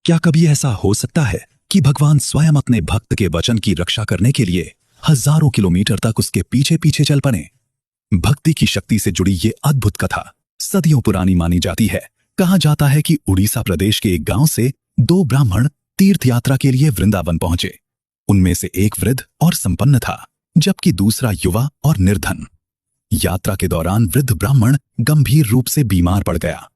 क्या कभी ऐसा हो सकता है कि भगवान स्वयं अपने भक्त के वचन की रक्षा करने के लिए हजारों किलोमीटर तक उसके पीछे पीछे चल पड़े? भक्ति की शक्ति से जुड़ी ये अद्भुत कथा सदियों पुरानी मानी जाती है। कहा जाता है कि उड़ीसा प्रदेश के एक गांव से दो ब्राह्मण तीर्थ यात्रा के लिए वृंदावन पहुंचे। उनमें से एक वृद्ध और संपन्न था, जबकि दूसरा युवा और निर्धन। यात्रा के दौरान वृद्ध ब्राह्मण गंभीर रूप से बीमार पड़ गया।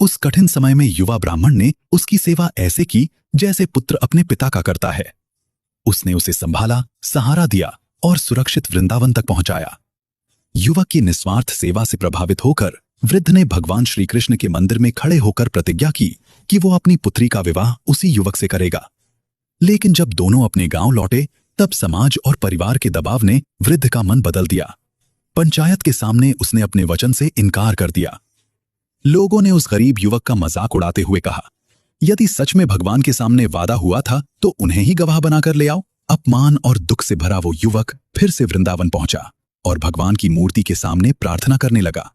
उस कठिन समय में युवा ब्राह्मण ने उसकी सेवा ऐसे की जैसे पुत्र अपने पिता का करता है। उसने उसे संभाला, सहारा दिया और सुरक्षित वृंदावन तक पहुंचाया। युवक की निस्वार्थ सेवा से प्रभावित होकर वृद्ध ने भगवान श्री कृष्ण के मंदिर में खड़े होकर प्रतिज्ञा की कि वो अपनी पुत्री का विवाह उसी युवक से करेगा। लेकिन जब दोनों अपने गांव लौटे, तब समाज और परिवार के दबाव ने वृद्ध का मन बदल दिया। पंचायत के सामने उसने अपने वचन से इनकार कर दिया। लोगों ने उस गरीब युवक का मजाक उड़ाते हुए कहा, यदि सच में भगवान के सामने वादा हुआ था तो उन्हें ही गवाह बनाकर ले आओ। अपमान और दुख से भरा वो युवक फिर से वृंदावन पहुंचा और भगवान की मूर्ति के सामने प्रार्थना करने लगा।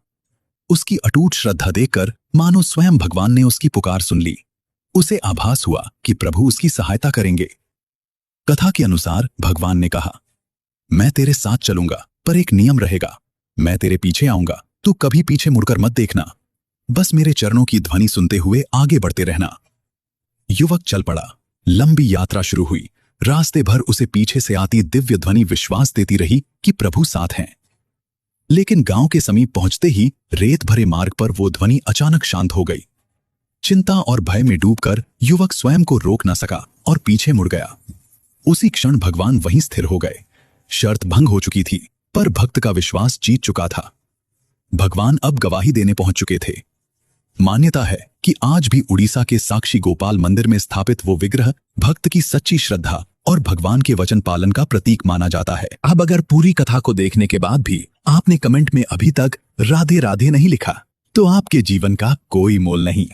उसकी अटूट श्रद्धा देखकर मानो स्वयं भगवान ने उसकी पुकार सुन ली। उसे आभास हुआ कि प्रभु उसकी सहायता करेंगे। कथा के अनुसार भगवान ने कहा, मैं तेरे साथ चलूंगा, पर एक नियम रहेगा। मैं तेरे पीछे आऊंगा, तू कभी पीछे मुड़कर मत देखना। बस मेरे चरणों की ध्वनि सुनते हुए आगे बढ़ते रहना। युवक चल पड़ा। लंबी यात्रा शुरू हुई। रास्ते भर उसे पीछे से आती दिव्य ध्वनि विश्वास देती रही कि प्रभु साथ हैं। लेकिन गांव के समीप पहुंचते ही रेत भरे मार्ग पर वो ध्वनि अचानक शांत हो गई। चिंता और भय में डूबकर युवक स्वयं को रोक न सका और पीछे मुड़ गया। उसी क्षण भगवान वहीं स्थिर हो गए। शर्त भंग हो चुकी थी, पर भक्त का विश्वास जीत चुका था। भगवान अब गवाही देने पहुंच चुके थे। मान्यता है कि आज भी उड़ीसा के साक्षी गोपाल मंदिर में स्थापित वो विग्रह भक्त की सच्ची श्रद्धा और भगवान के वचन पालन का प्रतीक माना जाता है। अब अगर पूरी कथा को देखने के बाद भी आपने कमेंट में अभी तक राधे राधे नहीं लिखा, तो आपके जीवन का कोई मोल नहीं।